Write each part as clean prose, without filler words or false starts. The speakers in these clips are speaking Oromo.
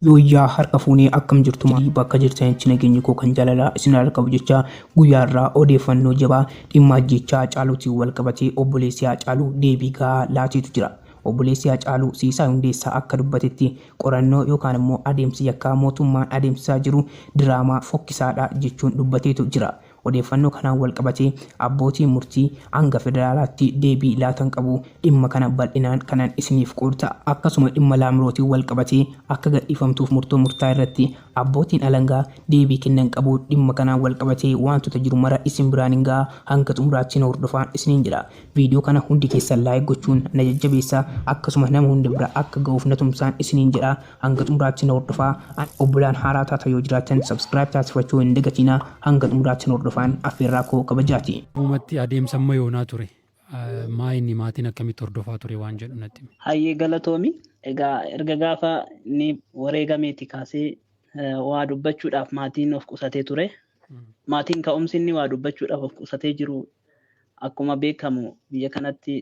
Guyyaa harka fuunee akkam jirtu bakka jirtan nageenya koo kan jaalalaa isin harka jecha guyyaarraa odeeffannoo jabaa dhimma ajjechaa Haacaaluutiin wal qabatee obboleessi Haacaaluu deebii gahaa laateetu jira. Obboleessi Haacaaluu Siisaa Hundeessaa akka dubbatetti qorannoo yookaan immoo adeemsi yakkaa mootummaan adeemsisaa jiru diraamaa fokkisaadha jechuun dubbateetu jira. Odeeffannoo kanaan wal qabatee abbootiin murtii hanga federaalaatti deebii laatan qabu dhimma kana bal'inaan kanaan isiniif qoodta. Akkasuma dhimma laamirootiin wal qabatee akka gadhiifamtuuf murtoo murtaa irratti abbootiin alangaa deebii kennan qabu dhimma kanaan wal qabatee wantoota jiru mara isin biraan hin gahaa hanga xumuraatti na hordofaa isiniin jedha. Viidiyoo kana hundi keessan laayik gochuun na jajjabeessa akkasuma nama hundi bira akka ga'uuf na tumsaan isiniin jedha. Hanga xumuraatti na hordofaa. Obbolaan haaraa taata yoo jiraatan subscribe taasifachuu hin dagatinaa. Hanga xumuraatti na hordofaan affeerraa koo kabajaati. Uumatti adeemsa amma yoonaa ture. Maayinni maatiin akkamitti hordofaa ture waan jedhu natti. Hayyee galatoomi. Egaa erga gaafa inni wareegameeti kaasee waa dubbachuudhaaf maatiin of qusatee ture. Maatiin ka'umsi inni waa dubbachuudhaaf of qusatee jiru akkuma beekamu biyya kanatti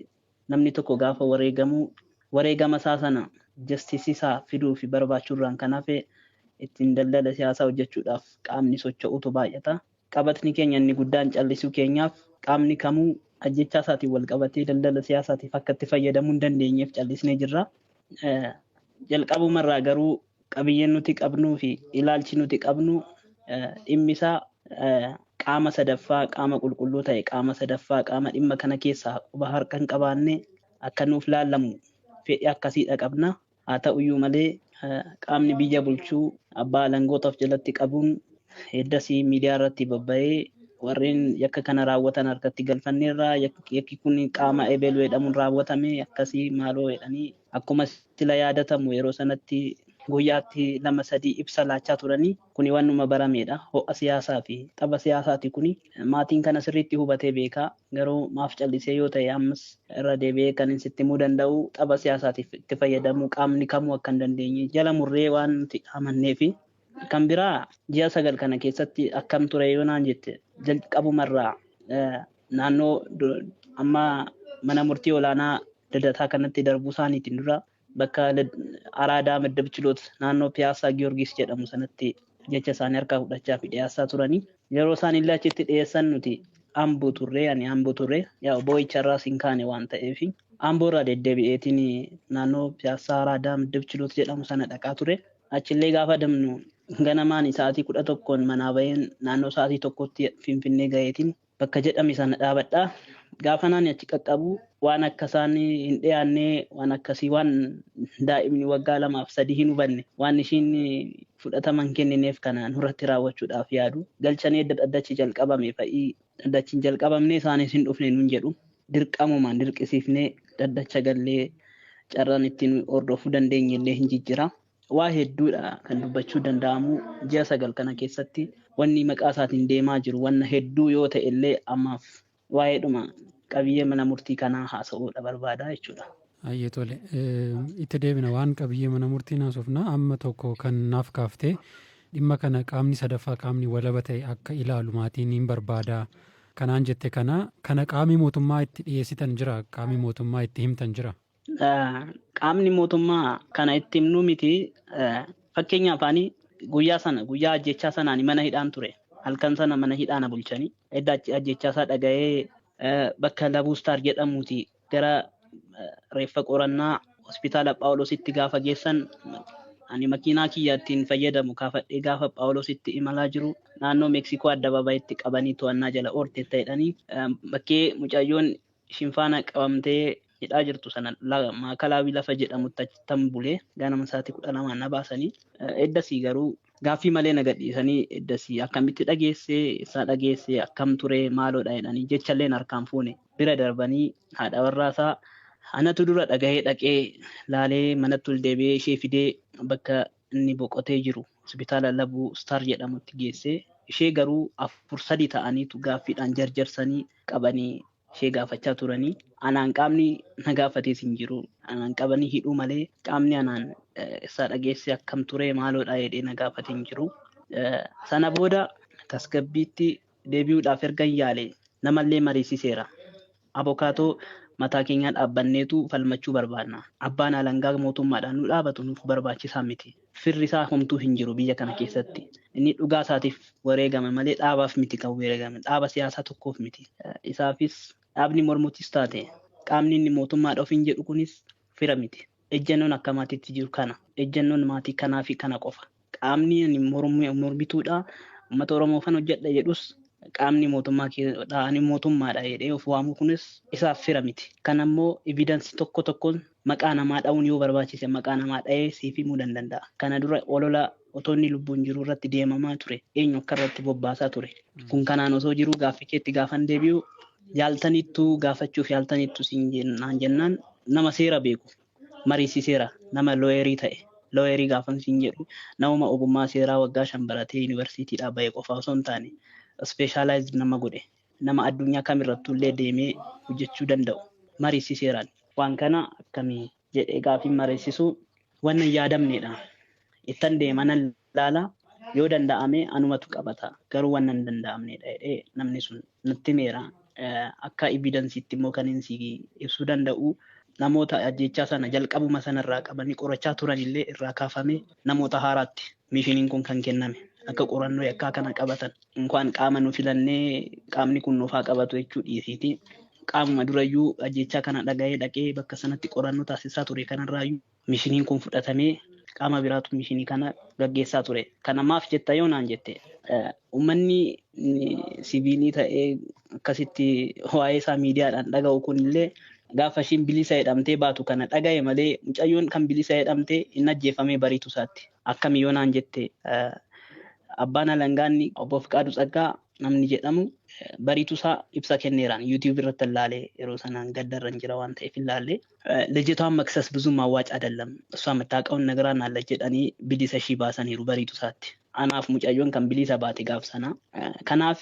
namni tokko gaafa wareegama isaa sana justice isaa fiduu fi barbaachuudhaan kan hafe ittiin daldala siyaasaa hojjechuudhaaf qaamni socho'utu baay'ata. Qabatni keenya inni guddaan callisuu keenyaaf qaamni kamuu ajjechaa isaatiin wal qabatee daldala siyaasaatiif akka itti fayyadamuu hin dandeenyeef callisnee jirra. Jalqabumarraa garuu qabiyyeen nuti qabnuu fi ilaalchi nuti qabnu dhimmi isaa qaama sadaffaa qaama qulqulluu ta'e qaama sadaffaa qaama dhimma kana keessaa quba harka hin qabaanne akka nuuf laallamu fedhii akkasiidha qabna. Haa ta'uyyuu malee qaamni biyya bulchuu abbaa alangootaaf jalatti qabuun heddasii miidiyaa irratti babba'ee warreen yakka kana raawwatan harkatti galfanneerraa yakki kun qaama eebeluu jedhamuun raawwatame akkasii maaloo jedhanii akkuma sila yaadatamu yeroo sanatti guyyaatti 2-3 ibsa laachaa turanii kuni wannuma barameedha. Ho'a siyaasaa fi tapha siyaasaati kuni maatiin kana sirriitti hubatee beekaa garuu maaf callisee yoo ta'e ammas irra deebi'ee kan sitti himuu danda'u tapha siyaasaatiif itti fayyadamuu qaamni kamuu akka hin dandeenye jala murree waan nuti amanneefi. Kan biraa ji'a 9 kana keessatti akkam ture yoo naan jette jalqabumarraa naannoo amma mana murtii olaanaa Lidataa kanatti darbuu isaaniitiin dura bakka Araadaa Maddabichiloot naannoo Piyaasaa Giyoorgis jedhamu sanatti jecha isaanii harkaa fudhachaa fi dhiyaasaa turanii yeroo isaan illee achitti dhiyeessan nuti Amboo turre yaa boo'icharraas hin kaane waan ta'eef Amboorraa deddeebi'eetiin naannoo Piyaasaa Araadaa Maddabichiloot jedhamu sana dhaqaa ture. Achillee gaafa damnu ganamaan sa'aatii 11 manaa baheen naannoo sa'aatii 1tti Finfinnee gaheetiin bakka jedhame sana dhaabadhaa. Gaafa naan achi qaqqabu waan akka isaan hin dhiyaannee waan akkasii waan daa'imni waggaa 2-3 hin hubanne waan ishiin fudhataman kennineef kana nurratti raawwachuudhaaf yaadu galchanii dhaddachi jalqabame fa'ii dhaddachiin jalqabamne isaanis hin dhufne nun jedhu dirqamumaan dirqisiifnee dhaddacha gallee carraan ittiin hordofuu dandeenye illee hin jijjira. Waa hedduudha kan dubbachuu danda'amu ji'a 9 kana keessatti wanni maqaa isaatiin deemaa jiru wanna hedduu yoo ta'e illee ammaaf waa'eedhuma qabiyyee mana murtii kanaa haasa'uudha barbaada jechuudha. Hayyee tole. Itti deebina waan qabiyyee mana murtii naasofna amma tokko kan naaf kaaftee dhimma kana qaamni sadaffaa qaamni walaba ta'e akka ilaalu maatiin hin barbaada. Kanaan jette kana qaamni mootummaa itti dhiyeessitan jira qaamni mootummaa itti himtan jira. Qaamni mootummaa kana itti himnu miti fakkeenyaaf ani guyyaa ajjechaa sanaan mana hidhaan ture. Halkan sana mana hidhaana bulchanii edda ajjechaa isaa dhaga'ee bakka Labuustar jedhamuuti gara reeffa qorannaa hospitaala Phaawulositti gaafa geessan ani makiinaa kiyyaattiin fayyadamu kaafadhee gaafa Phaawulositti imalaa jiru naannoo Meeksikoo addabaabayitti qabanii to'annaa jala oorte ta'edhanii bakkee mucayyoon shinfaana qabamtee hidhaa jirtu sana maakalaawii lafa jedhamutti achitti bulee ganama sa'aatii 12 na baasanii eddasii garuu gaaffii malee na gadhiisanii eddasii akkamitti dhageessee akkam ture maaloodha jedhanii jechalleen harkaan fuune bira darbanii haadha warraasaa anatu dura dhagahee dhaqee laalee manatti ol deebi'ee ishee fidee bakka inni boqotee jiru hospitaala Labuustar jedhamutti geessee ishee garuu 4-3 ta'aniitu gaaffiidhaan jarjarsanii qabanii ishee gaafachaa turanii anaan qaamni na gaafatees hin jiru anaan qabanii hidhuu malee qaamni anaan isaa dhageesse akkam ture maaloodha jedhee na gaafate hin jiru. Sana booda tasgabbiitti deebi'uudhaaf erga yaale namallee mariisiseera. Abokaatoo mataa keenya dhaabbanneetu falmachuu barbaadna. Abbaan alangaa mootummaadhaan nu dhaabatu nuuf barbaachisaa miti. Firri isaa homtuu hin jiru biyya kana keessatti. Inni dhugaa isaatiif wareegame malee dhaabaaf miti kan wareegame. Dhaaba siyaasaa tokkoof miti. Isaafis dhaabni mormutis taate qaamni inni mootummaadha ofiin jedhu kunis fira miti. Ejjennoon akka maatiitti jiru kana. Ejjennoon maatii kanaa fi kana qofa. Qaamni inni mormituudha. Uummata Oromoo fan hojjedha jedhus qaamni mootummaadha jedhee of waamu kunis isaaf fira miti. Kan ammoo evidensii tokkoon maqaa namaa dha'uun yoo barbaachise maqaa namaa dha'ee siif himuu danda'a. Kana dura olola otoo inni lubbuun jiru irratti deemamaa ture. Eenyu akka irratti bobbaasaa ture. Kun kanaan osoo jiru gaaffii keetti gaafan deebi'u yaaltanittuu gaafachuuf yaaltanittu siin jennaan nama seera beeku. Mariisiseera nama looyerii ta'e. Looyerii gaafan siin jedhu nama ogummaa seeraa waggaa 5 baratee yuunivarsiitiidhaa bahee qofa osoo hin taane specialized nama godhe nama addunyaa kamirrattuu illee deemee hojjechuu danda'u mariisiseeraan. Waan kana akkamii jedhee gaafiin mariisisu waan hin yaadamnedha. Ittan deemanan laala yoo danda'ame anumatu qabata garuu waan hin danda'amnedha jedhee namni sun nutti meera. Akka evidensiitti immoo kan inni ibsuu danda'u namoota ajjechaa sana jalqabuma sanarraa qabanii qorachaa turan illee irraa kaafame namoota haaraatti miishiniin kun kan kenname akka qorannoo yakkaa kana qabatan inkaan qaama nu filannee qaamni kun nuufaa qabatu jechuu dhiisiiti qaamuma durayyuu ajjechaa kana dhaqee bakka sanatti qorannoo taasisaa ture kanarraayyuu miishiniin kun fudhatamee qaama biraatu miishinii kana gaggeessaa ture. Kana maaf jetta yoo naan jette uummanni siviilii ta'ee akkasitti waa'ee isaa miidiyaadhaan dhaga'u kunillee gaafa ishiin bilisa jedhamtee baatu kana dhaga'e malee mucayyoon kan bilisa jedhamtee inni ajjeefamee bariitu isaatti. Akkami yoo naan jette abbaan alangaanni obbo Fiqaaduu Tsaggaa namni jedhamu bariitu isaa ibsa kenneeraan YouTube irratti ilaalee yeroo sanaan gaddarran jira waan ta'eef ilaalee ልጅቷን መክሰስ ብዙም አዋጭ አይደለም እሷ የምታውቀውን ነገራን አለ jedhanii bilisa ishii baasaniiru bariitu isaatti. Anaaf mucayyoon kan bilisa baate gaafsana. Kanaaf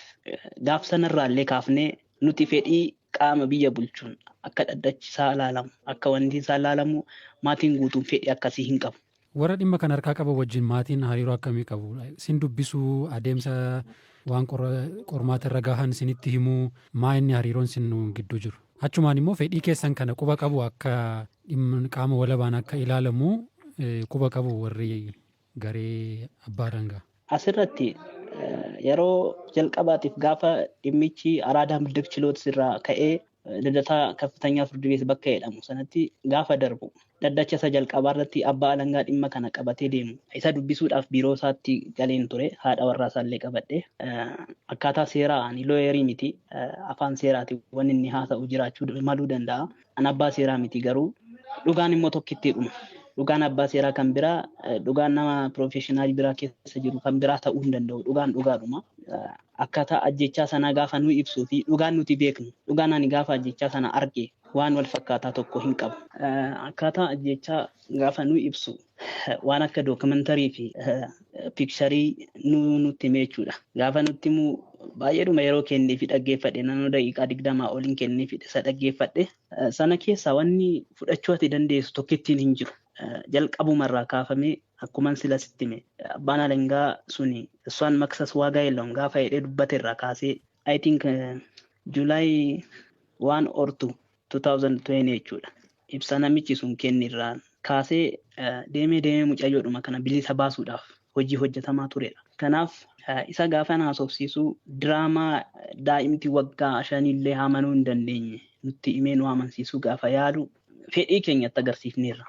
gaafsanarraallee kaafnee nuti fedhii qaama biyya bulchuun akka dhaddachisaa ilaalamu akka wanti isaa ilaalamu maatiin guutuun fedhii akkasii hin qabu. Warra dhimma kan harkaa qaba wajjin maatiin hariiroo akkamii qabu? Sin dubbisuu adeemsa waan qormaata irra gahan sinitti himuu maa inni hariiroon sin gidduu jiru? Achumaan immoo fedhii keessan kana quba qabu akka qaama walabaan akka ilaalamu quba qabu warri garee abbaa alangaa. Asirratti yeroo jalqabaatiif gaafa dhimmichi araadaa ምድብ ችሎት irraa ka'ee ልደታ ከፍተኛ ፍርድ ቤት bakka jedhamu sanatti gaafa darbu dhaddacha isa jalqabaa irratti abbaa alangaa dhimma kana qabatee deemu isa dubbisuudhaaf biiroo isaatti galeen ture haadha warraa isaallee qabadhe akkaataa seeraa ani looyerii miti afaan seeraati waan inni haasa'u jiraachuu maluu danda'a an abbaa seeraa miti garuu dhugaan immoo tokkitti dhuma dhugaan abbaa seeraa kan biraa dhugaan nama professional biraa keessa jiru kan biraa ta'uu hin danda'u dhugaan dhugaadhuma akkaataa ajjechaa sana gaafa nu ibsuu fi dhugaan nuti beeknu dhugaan ani gaafa ajjechaa sana arge waan wal fakkaataa tokko hin qabu akkaataa ajjechaa gaafa nu ibsu waan akka dookumentarii fi piikcharii nutti meechuudha gaafa nutti mu baay'eedhuma yeroo kennee fi dhaggeeffadhe naannoo daqiiqaa 20 oliin kennee fi isa dhaggeeffadhe sana keessaa wanni fudhachuu ati dandeessu tokkittiin hin jiru jalqabumarraa kaafamee akkuma sila sittime abbaan alangaa suni isaan maksas waagaa yeloon gaafa jedhee dubbate irraa kaasee I think July 1 or 2 2020 jechuudha ibsa namichi sun kennirraa kaasee deemee mucayyoodhuma kana bilisa baasuudhaaf hojii hojjetamaa turedha. Kanaaf isa gaafa naasofsiisu diraamaa daa'imti waggaa 5 illee hamanuu hin dandeenye nutti himee nu amansiisuu gaafa yaalu fedhii keenyatti agarsiifneerra.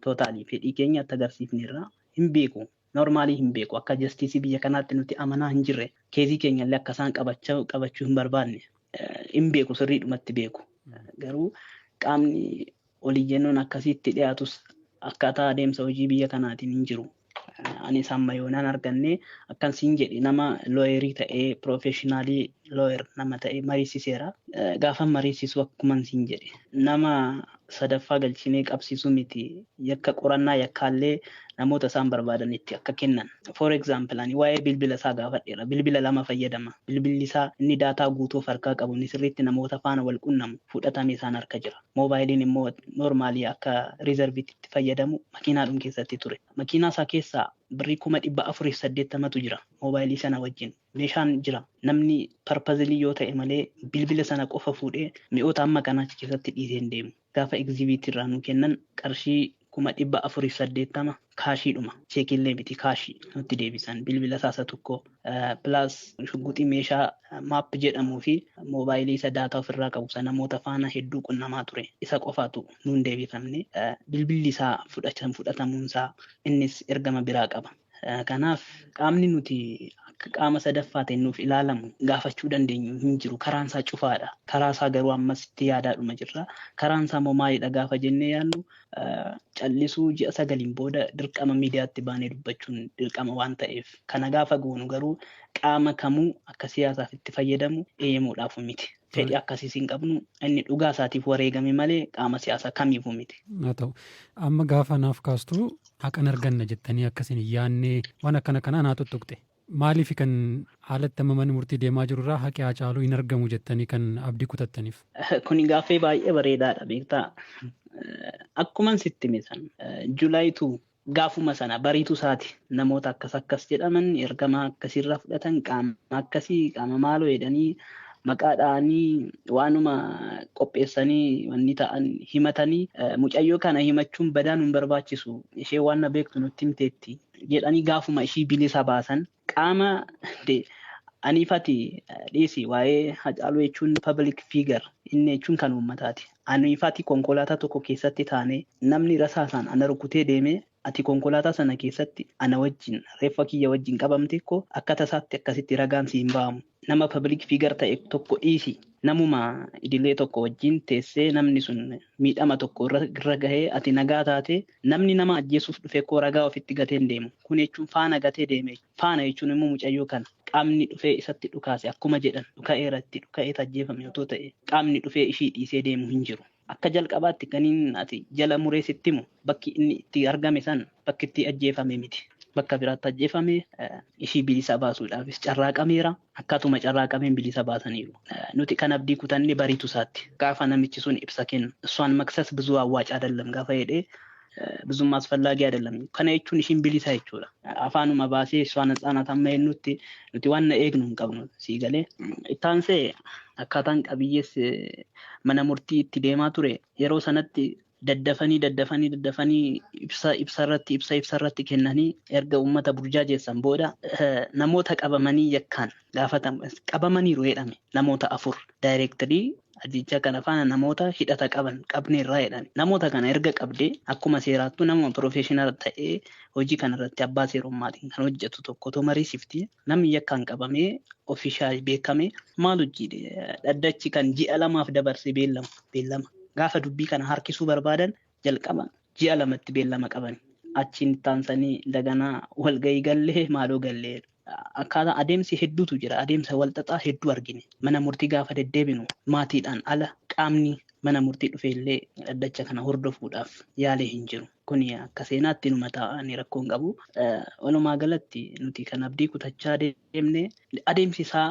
Tootaalii fedhii keenyatti agarsiifneerra hin beeku. Normaalii hin beeku akka jastiisii biyya kanaatti nuti amanaa hin jirre keezii keenyallee akka isaan qabachuu hin barbaanne hin beeku sirriidhumatti beeku. Garuu qaamni oliyyannoon akkasitti dhiyaatus akkaataa adeemsa hojii biyya kanaatiin hin jiru. Ani sammayoonaan arganne akkan siin jedhe nama looyerii ta'ee professionaalii looyer nama ta'ee mariisiseera. Gaafa mariisisu akkuman siin jedhe nama sadaffaa galchinee qabsiisuu miti yakka qorannaa yakkaallee namoota isaan barbaadanitti akka kennan. For example ani waa'ee bilbila isaa gaafadheera. Bilbila lama fayyadama. Bilbilli isaa inni daataa guutuuf harkaa qabu ni sirriitti namoota faana wal quunnamu fudhatamee isaan harka jira. Moobaayiliin immoo normaalii akka riizarviitti fayyadamu makiinaadhuma keessatti ture. Makiinaa isaa keessaa birrii 480tu jira moobaayilii sana wajjin. meeshaan jira. Namni parpazilii yoo ta'e malee bilbila sana qofa fuudhee mi'oota amma kanaa achi keessatti dhiisee hin deemu. Gaafa egzibiitii irraa nu kennan qarshii 480 kaashiidhuma. Cheekillee miti kaashii nutti deebisan bilbila saasa tokko pilaas shugguxii meeshaa maap jedhamuu fi moobaayilii isa daataa ofirraa qabu sana namoota faana hedduu qunnamaa ture. Isa qofaatu nuun deebifamne bilbilli isaa fudhatamuunsaa innis ergama biraa qaba. Kanaaf qaamni nuti akka qaama sadaffaa ta'e nuuf ilaalamu gaafachuu dandeenyu hin jiru. Karaan isaa cufaadha. Karaa isaa garuu ammas itti yaadaadhuma jirra. Karaan isaa immoo maalidha gaafa jennee yaadnu callisuu ji'a 9 booda dirqama miidiyaatti baanee dubbachuun dirqama waan ta'eef kana gaafa goonu garuu qaama kamuu akka siyaasaaf itti fayyadamu eeyyamuudhaaf miti. Fedhii akkasiis hin qabnu inni dhugaa isaatiif wareegame malee qaama siyaasaa kamiifuu miti. Haa ta'u amma gaafa naaf kaastu haqan arganna jettanii akkasiin yaannee waan akkana kanaa naa tuttuqxe. Maaliif kan haalatti amma mana murtii deemaa jirurraa haqi Haacaaluu hin argamu jettanii kan abdii kutattaniif? Kuni gaaffii baay'ee bareedaadha beektaa. Akkuma sitti misan Julaayituu gaafuma sana bariitu isaati namoota akkas jedhaman ergama akkasirraa fudhatan qaama akkasii qaama maaloo jedhanii maqaadhaanii waanuma qopheessanii wanni ta'an himatanii mucayyoo kana himachuun badaan hin barbaachisu ishee waan na beektu nutti himteetti jedhanii gaafuma ishii bilisa baasan qaama aniifati dhiisi waa'ee Haacaaluu jechuun public figure inni jechuun kan uummataati. Aniifati konkolaataa tokko keessatti taane namni rasaasaan ana rukutee deemee ati konkolaataa sana keessatti ana wajjin reeffa kiyya wajjin qabamte ko akka tasaatti akkasitti ragaan si hin ba'amu. Nama public figure ta'e tokko dhiisi namuma idilee tokko wajjin teessee namni sun miidhama tokko irra gahee ati nagaa taate namni nama ajjeesuuf dhufe ko ragaa ofitti gatee hin deemu. Kun jechuun faana gatee deeme. Faana jechuun immoo mucayyoo kana qaamni dhufee isatti dhukaase akkuma jedhan dhuka'eeratti dhuka'ee ajjeefame yoo ta'e qaamni dhufee ishii dhiisee deemu hin jiru. Akka jalqabaatti kaniin ati jala mureessitti mu bakki inni itti argame san bakki itti ajjeefame miti. Bakka biraatti ajjeefame ishii bilisa baasuudhaafis carraaqameera. Akkatuma carraaqameen bilisa baasaniiru. Nuti kan abdii kutanne bariitu isaatti. Gaafa namichi sun ibsa kennu. እሷን መክሰስ ብዙ አዋጭ አይደለም ጋፋ ሄደ ብዙም አስፈላጊ አይደለም. ከነ እቹን እሺን ቢሊሳ ይችላል አፋኑማ ባሴ እሷን ህፃናት አማይኑት ኑቲ ዋና ኤግኑ እንቀብኑ ሲገሌ ኢታንሴ አካታን ቀብዬስ መነሙርቲ ኢቲ ዴማ ቱሬ የሮ ሰነቲ daddafanii ibsarratti kennanii erga uummata burjaajessan booda namoota qabamanii yakkaan gaafatamu qabamaniiru jedhame namoota 4 daayireektarii ajjechaa kana faana namoota hidhata qabneerraa jedhan namoota kana erga qabdee akkuma seeraattu nama professional ta'ee hojii kanarratti abbaa seerummaatiin kan hojjetu tokko to mariisifti namni yakkaan qabamee ofishaal beekame maal hojii dhaddachi kan ji'a 2 dabarsee beellama gaafa dubbii kana harkisuu barbaadan jalqaba ji'a 2tti beellama qaban achiin taansanii daganaa walgahii gallee maaloo gallee akkaataa adeemsi hedduutu jira adeemsa walxaxaa hedduu argine mana murtii gaafa deddeebinu maatiidhaan ala qaamni mana murtii dhufeellee dhaddacha kana hordofuudhaaf yaalee hin jiru kuni akka seenaatti numa ta'anii rakkoon qabu walumaa galatti nuti kan abdii kutachaa deemne adeemsi isaa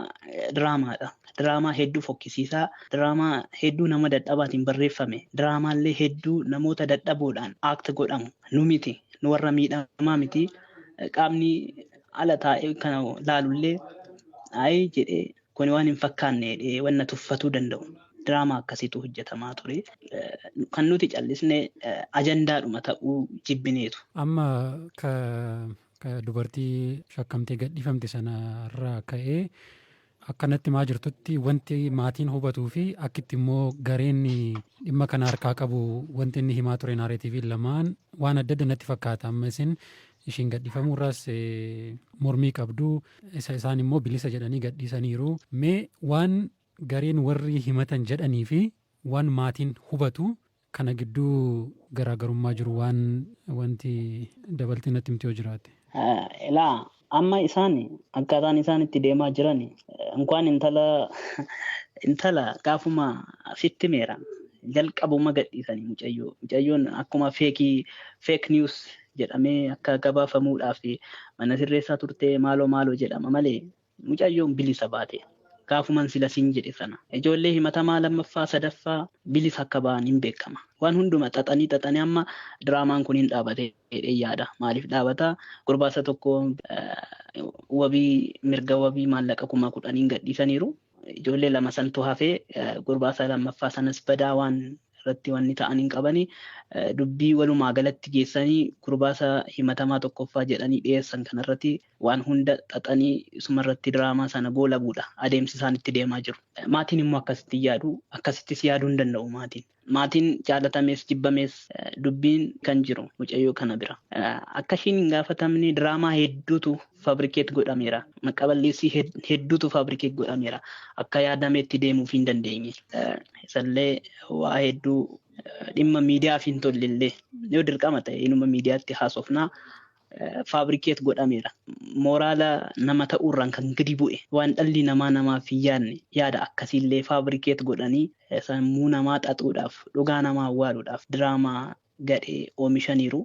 diraamaadha. Diraamaa hedduu fokkisiisaa, diraamaa hedduu nama dadhabaatiin barreeffame, diraamaallee hedduu namoota dadhaboodhaan aakta godhamu. Nu miti, nu warra miidhamaa miti. Qaamni ala taa'ee kana laalullee ayi jedhee kun waan hin fakkaanne wanna tuffatuu danda'u. Diraamaa akkasiitu hojjetamaa ture. Kan nuti callisne ajandaadhuma ta'uu jibbineetu. Amma ka dubartii shakkamtee gadhiifamte sanarraa ka'ee akkanatti maa jirtutti wanti maatiin hubatuu fi akkitti immoo gareen dhimma kana harkaa qabu wanti inni himaa ture naareetiifi lamaan waan adda adda natti fakkaata amma isin ishiin gadhiifamuurraas mormii qabdu isaan immoo bilisa jedhanii gadhiisaniiru mee waan gareen warri himatan jedhanii fi waan maatiin hubatu kana gidduu garaagarummaa jiru waan wanti dabaltii natti himtee yoo jiraate. Amma isaan akkaataan isaan itti deemaa jiran inkwaan intala gaafuma fittimeera jalqabuma gadhiisanii mucayyoon akkuma fake news jedhamee akka gabaafamuudhaaf mana sirreessaa turtee maaloo jedhama malee mucayyoon bilisa baate gaafuman sila siin jedhe sana ijoollee himatamaa 2ffaa 3ffaa bilisa akka ba'an hin beekama waan hunduma xaxanii amma diraamaan kun hin dhaabate yaada maaliif dhaabata gurbaasa tokko wabii mirga wabii maallaqa 10,000 gadhiisaniiru. Ijoollee lama santu hafee gurbaasaa lammaffaa sanas badaa waan irratti wanni ta'an hin qabani. Dubbii walumaa galatti geessanii gurbaasaa himatamaa tokkoffaa jedhanii dhiyeessan kanarratti waan hunda xaxanii isumarratti diraamaa sana goolabuudha adeemsi isaan itti deemaa jiru. Maatiin immoo akkasitti yaadu, akkasittis yaaduu hin danda'u maatiin. Maatiin jaalatamees jibbamees dubbiin kan jiru mucayyoo kana bira. Akka ishiin hin gaafatamne diraamaa hedduutu fabrikeet godhameera. Maqaballeessii hedduutu fabrikeet godhameera. Akka yaadameetti deemuuf hin dandeenye. Isallee waa hedduu dhimma miidiyaaf hin tollellee yoo dirqama ta'e inuma miidiyaatti haasofnaa fabrikeet godhameera. Mooraala nama ta'uurraan kan gadi bu'e waan dhalli namaa namaaf hin yaadne yaada akkasiillee fabrikeet godhanii sammuu namaa xaxuudhaaf dhugaa namaa awwaaluudhaaf diraamaa gadhee oomishaniiru.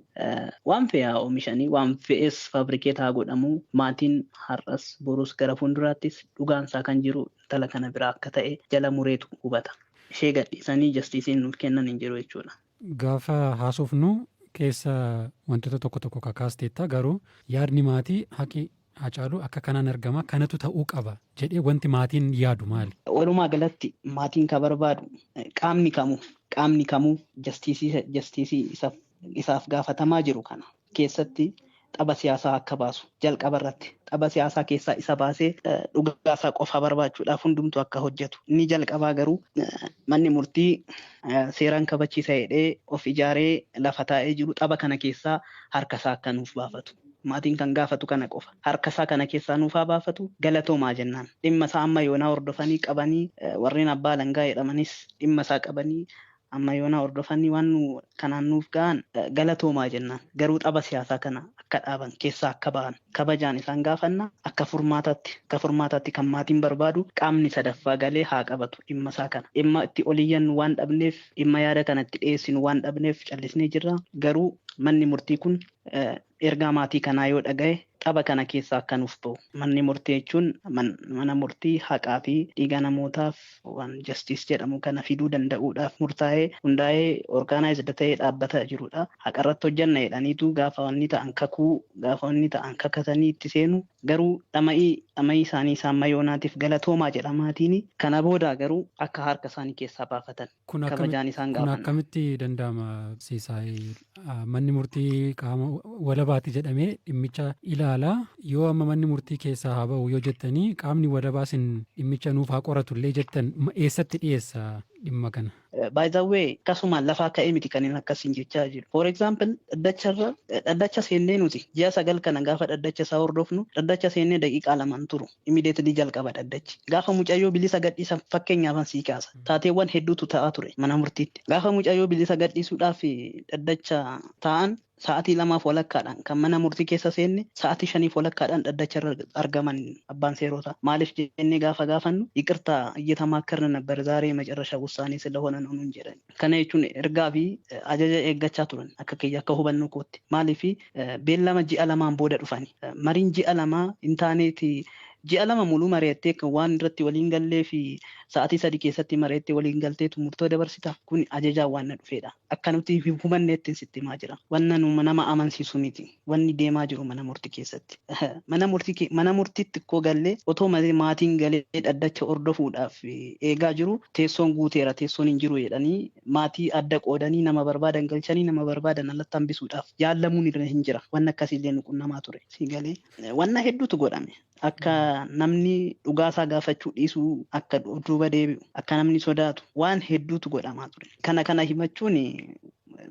Waan fe'aa oomishanii waan fe'es fabrikeet haa godhamu. Maatiin har'as borus gara fuulduraattis dhugaansaa kan jiru intala kana biraa akka ta'e jala mureetu hubata. Ishee gadhiisanii jastiisiin nuuf kennan hin jiru jechuudha. Gaafa haasofnu keessa wantoota tokko kakaasteetta garuu yaadni maatii haqi Hacaaluu akka kanaan argama kanatu ta'uu qaba jedhee wanti maatiin yaadu maali? Walumaa galatti maatiin kan barbaadu qaamni kamuu jastiisii isaaf gaafatamaa jiru kana keessatti xaba siyaasaa akka baasu jalqaba irratti xaba siyaasaa keessaa isa baasee dhugaasaa qofa barbaachuudhaaf hundumtu akka hojjetu. Inni jalqabaa garuu manni murtii seeraan kabachiisa jedhee of ijaaree lafa taa'ee jiru xaba kana keessaa harkasaa akka nuuf baafatu. Maatiin kan gaafatu kana qofa. Harkasaa kana keessaa nuuf haa baafatu galatoomaa jennaan. Dhimma isaa amma yoonaa hordofanii qabanii warreen abbaa langaa jedhamanis dhimma isaa qabanii amma yoonaa hordofanii waan kanaan nuuf ga'an galatoomaa jennaan. Garuu xaba siyaasaa kana akka dhaaban keessaa akka ba'an kabajaan isaan gaafanna akka furmaataatti kan maatiin barbaadu qaamni sadaffaa galee haa qabatu dhimma isaa kana. Dhimma itti oliyyannu waan dhabneef dhimma yaada kanatti dhiyeessinu waan dhabneef callisnee jirra. Garuu manni murtii kun ergaa maatii kanaa yoo dhagaye xaba kana keessaa akka nuuf ba'u. Manni murtii jechuun mana murtii haqaa fi dhiiga namootaaf waan jastiis jedhamu kana fiduu danda'uudhaaf murtaa'ee hundaa'ee orgaanaayizd ta'ee dhaabbataa jirudha. Haqarratti hojjanna jedhaniitu gaafa wanni ta'an kakuu gaafa wanni ta'an kakatanii itti seenu garuu dhama'ii isaanii isaan mayoonaatiif galatoomaa jedha maatiin. Kana booda garuu akka harka isaanii keessaa baafatan kabajaan isaan gaafanna. Kun akkamitti danda'ama Siisaay? Manni murtii qaama walabaati jedhamee dhimmicha ilaalaa yoo amma manni murtii keessaa haa ba'u yoo jettanii qaamni walabaasin dhimmicha nuuf haa qoratullee jettan eessatti dhiyeessa dhimma kana? By the way, akkasumaan lafaa ka'ee miti kan inni akkasiin jechaa jiru. For example, dhaddacha seennee nuti ji'a 9 kana gaafa dhaddacha isaa hordofnu dhaddacha seennee daqiiqaa 2 turu. Immediately jalqaba dhaddachi. Gaafa mucayyoo bilisa gadhiisan fakkeenyaaf sii kaasa. Taateewwan hedduutu ta'aa ture mana murtiitti. Gaafa mucayyoo bilisa gadhiisuudhaaf dhaddacha ta'an sa'aatii 2 walakkaadhaan kan mana murtii keessa seenne sa'aatii 5 walakkaadhaan dhaddacha argaman abbaan seerota. Maaliif jennee gaafa gaafannu ይቅርታ እየተማከርን ነበር ዛሬ መጨረሻ ውሳኔ ስለሆነ ነው እንጀረን kana jechuun ergaa fi ajaja eeggachaa turan akka kiyya akka hubannoo kootti. Maaliif beellama ji'a 2 booda dhufani mariin ji'a 2 intaaneeti ji'a 2 muluu mari'attee kan waan irratti waliin gallee fi sa'aatii 3 keessatti mari'attee waliin galteetu murtoo dabarsita. Kun ajajaa waan na dhufeedha. Akka nuti hubanneetti sitti himaa jira. Wanna nama amansiisu miti. Wanni deemaa jiru mana murtii keessatti. Mana murtiitti koo gallee otoo maatiin galee dhaddacha hordofuudhaaf eegaa jiru teessoon guuteera teessoon hin jiru jedhanii maatii adda qoodanii nama barbaadan galchanii nama barbaadan alatti hambisuudhaaf yaallamuun irra hin jira. Wanna akkasiillee nu qunnamaa ture. Si galee wanna hedduutu godhame. Akka namni dhugaasaa gaafachuu dhiisuu akka duuba deebi'u akka namni sodaatu waan hedduutu godhamaa ture. Kana himachuun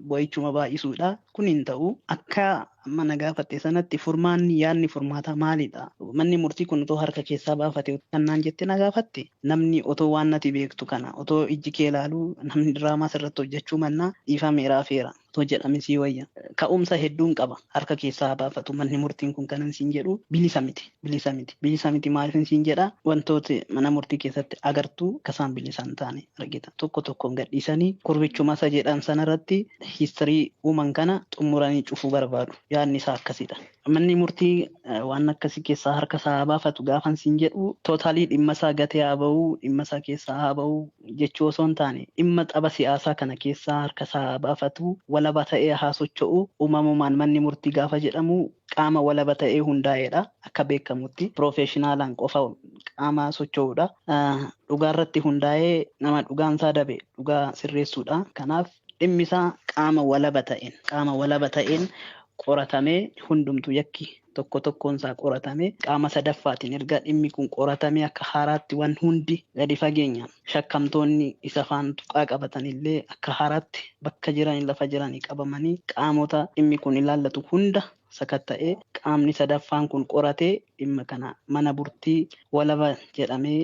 boo'ichuma baay'isuudha. Kun hin ta'u akka amma na gaafatte sanatti furmaanni yaadni furmaataa maalidha? Manni murtii kun otoo harka keessaa baafate kannaan jette na gaafatte namni otoo waan nati beektu kana otoo ijji kee ilaaluu namni diraamaa sirratti hojjechuu mannaa dhiifameeraa feera. Otoo jedhame sii wayya. Ka'umsa hedduun qaba harka keessaa baafatu manni murtiin kun kanan siin jedhu bilisa miti maaliif siin jedha wantoota mana murtii keessatti agartuu kasaan bilisaan taane argita. Tokkoon gadhiisanii kurbichuma isa jedhan sanarratti hiistirii uuman kana xumuranii cufuu barbaadu. Yaadni isaa akkasidha. manni murtii waan akkasii keessaa harka isaa haa baafatu gaafan siin jedhu tootaalii dhimma isaa gatee haa ba'u dhimma isaa keessaa haa ba'u jechuu osoo hin taane dhimma xaba siyaasaa kana keessaa harka isaa haa baafatu walaba ta'ee haa socho'u uumamumaan manni murtii gaafa jedhamu qaama walaba ta'ee hundaa'edha akka beekamutti piroofeeshinaalaan qofa qaama socho'uudha. Dhugaarratti hundaa'ee nama dhugaansaa dabe dhugaa sirreessuudha. Kanaaf dhimmi isaa qaama walaba ta'een qoratamee hundumtu yakki tokko tokkoon isaa qoratamee qaama sadaffaatiin erga dhimmi kun qoratamee akka haaraatti waan hundi gadi fageenyaan shakkamtoonni isa faan tuqaa qabatan illee akka haaraatti bakka jiran lafa jiranii qabamanii qaamota dhimmi kun ilaallatu hunda sakatta'ee qaamni sadaffaan kun qoratee dhimma kana mana murtii walaba jedhamee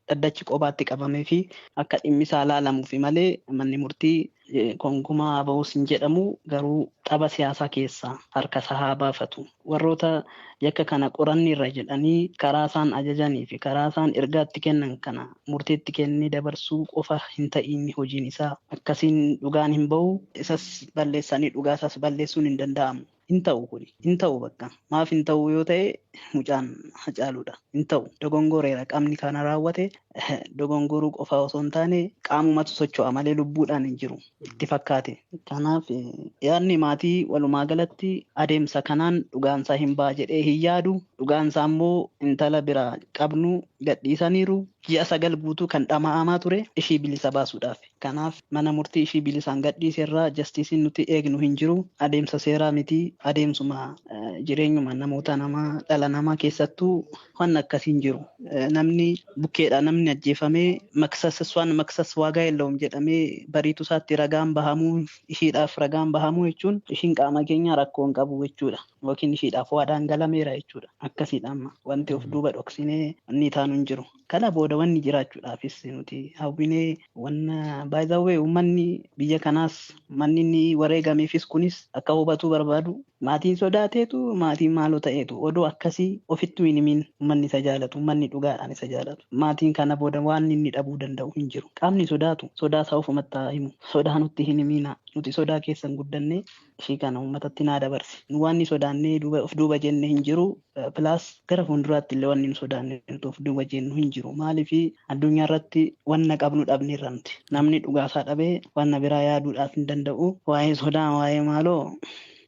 dhaddachi qobaatti qabamee fi akka dhimmi isaa ilaalamuufi malee manni murtii gonkumaa ba'uus hin jedhamu garuu xaba siyaasaa keessaa harka isaa haa baafatu. Warroota yakka kana qoranni irra jedhanii karaa isaan ajajanii fi karaa isaan ergaatti kennan kana murteetti kennee dabarsuu qofa hin ta'in hojiin isaa akkasiin dhugaan hin ba'u isas balleessanii dhugaa isaas balleessuun hin danda'amu. Hin ta'u bakka maaf hin ta'u yoo ta'e mucaan Hacaaluudha hin ta'u dogongoreera qaamni kana raawwate dogongoruu qofa osoo hin taane qaamumatu socho'a malee lubbuudhaan hin jiru itti fakkaate. Kanaaf yaadni maatii walumaa galatti adeemsa kanaan dhugaansaa hin ba'a jedhee hin yaadu dhugaansaa immoo intala bira qabnu gadhiisaniiru ji'a 9 guutuu kan dhama'amaa ture ishii bilisa baasuudhaaf. Kanaaf mana murtii ishii bilisaan gadhiiserraa jastiisiin nuti eegnu hin jiru adeemsa seeraa miti adeemsuma jireenyuma namoota namaa dhala namaa keessattuu waan akkasiin jiru. Namni bukkeedha namni ajjeefamee maksas waagaa yeellawum jedhamee bariitu isaatti ragaan bahamuu ishiidhaaf ragaan bahamuu jechuun ishiin qaama keenya rakkoo hin qabu jechuudha. Yookiin ishiidhaaf waadaan galameera jechuudha. Akkasiidha amma wanti of duuba dhoksinee inni taanu hin jiru. Kana booda wanni jiraachuudhaafis nuti hawwinee wanna baay'ee uummanni biyya kanaas manni inni wareegameefis kunis akka hubatuu barbaadu maatiin sodaateetu maatiin maaloo ta'eetu odoo akkasii ofittuu hin himin uummanni isa jaalatu uummanni dhugaadhaan isa jaalatu maatiin kana booda waan inni dhabuu danda'u hin jiru qaamni sodaatu sodaa isaa ofumatti himu sodaa nutti hin himina nuti sodaa keessan guddannee ishii kana uummatatti naa dabarsi nu waan ni sodaannee of duuba jenne hin jiru pilaas gara fuulduraatti illee waan ni sodaannee of duuba jennu hin jiru maaliif addunyaa irratti wanna qabnu dhabneerra nuti namni dhugaasaa dhabee wanna biraa yaaduudhaaf hin danda'u waa'ee sodaa waa'ee maaloo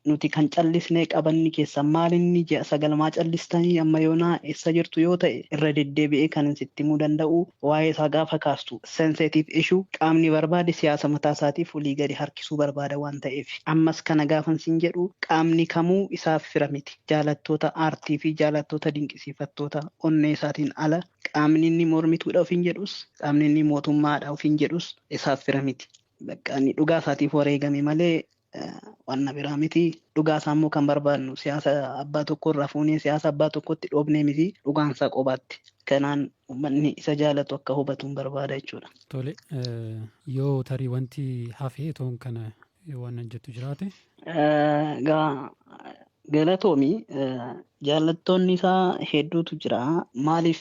nuti kan callisnee qabanni keessan maalinni ji'a 9 callistanii amma yoonaa eessa jirtu yoo ta'e irra deddeebi'ee kan sitti himuu danda'u waa'ee isaa gaafa kaastu sensitive issue qaamni barbaade siyaasa mataa isaatiif olii gadi harkisuu barbaada waan ta'eef ammas kana gaafan siin jedhu qaamni kamuu isaaf fira miti jaalattoota aartii fi jaalattoota dinqisiifattoota onnee isaatiin ala qaamni inni mormituudha ofiin jedhus qaamni inni mootummaadha ofiin jedhus isaaf fira miti bakka inni dhugaa isaatiif wareegame malee wanna biraa miti dhugaa isaa immoo kan barbaadnu siyaasa abbaa tokko irraa fuunee siyaasa abbaa tokkotti dhoobnee miti dhugaan isaa qobaatti kanaan uummanni isa jaalatu akka hubatuun barbaada jechuudha. Tole yoo tarii wanti hafee toon kana waan jettu jiraate. Galatoomi jaalattoonni isaa hedduutu jira maaliif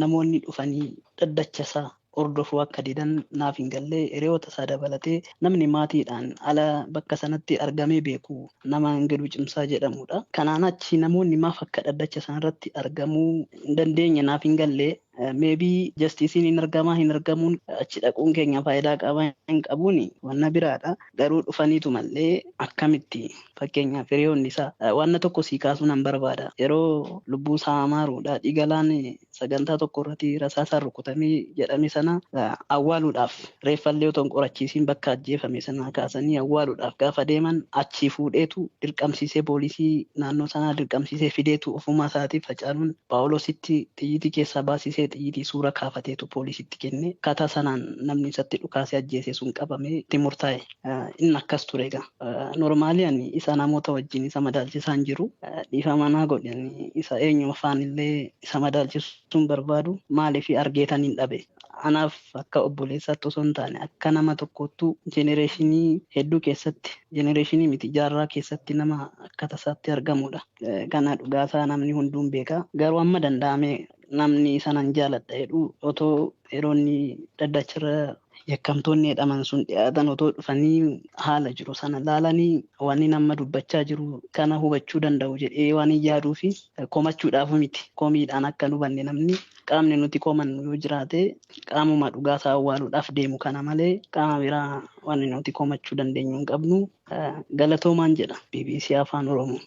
namoonni dhufanii dhaddacha isaa ordofuu akka didan naaf hin galle hiriyoota isaa dabalatee namni maatiidhaan ala bakka sanatti argamee beeku nama Ingiluu Cimsaa jedhamudha. Kanaan achi namoonni maaf akka dhaddacha sanarratti argamuu hin dandeenye naaf hin galle maybe justicein hin argamuun achi dhaquun keenya faayidaa qaba hin qabuun wanna biraadha. Garuu dhufaniitu mallee akkamitti fakkeenyaaf hiriyoonni isaa wanna tokko sii kaasuu nan barbaada. Yeroo lubbuu isaa amaaruudha dhigalaan sagantaa tokko irratti rasaasaan rukutamee jedhame sana awwaaluudhaaf reeffallee otoo hin qorachiisiin bakka ajjeefame sana kaasanii awwaaluudhaaf gaafa deeman achi fuudheetu dirqamsiisee poolisii naannoo sanaa dirqamsiisee fideetu ofuma isaatiif Hacaaluun Paawuloositti xiyyitii keessaa baasisee xiyyitii suura kaafateetu poolisiitti kenne kaataa sanaan namni isatti dhukaasee ajjeese sun qabamee itti murtaa'e inni akkas ture egaa normaaliyaan isa namoota wajjin isa madaalchisaan jiru dhiifama naa godhan isa eenyu afaan illee isa madaalchisuun barbaadu maaliif argeetaniin dhabe anaaf akka obboleessaatti osoo hin taane akka nama tokkoottuu jenereeshinii hedduu keessatti jenereeshinii miti jaarraa keessatti nama akka tasaatti argamudha. Kana dhugaasaa namni hunduun beeka. Garuu amma danda'ame namni sanan jaaladha jedhu otoo yeroonni daddachirra yakkamtoonni jedhaman sun dhiyaatan otoo dhufanii haala jiru sana laalanii waan nama dubbachaa jiru kana hubachuu danda'u jedhee waan yaaduu fi komachuudhaaf miti. Komiidhaan akka hin hubanne namni qaamni nuti komannu yoo jiraate qaamuma dhugaasaa awwaaluudhaaf deemu kana malee qaama biraa waan nuti komachuu dandeenyu hin qabnu. Galatoomaan jedha BBC Afaan Oromoo.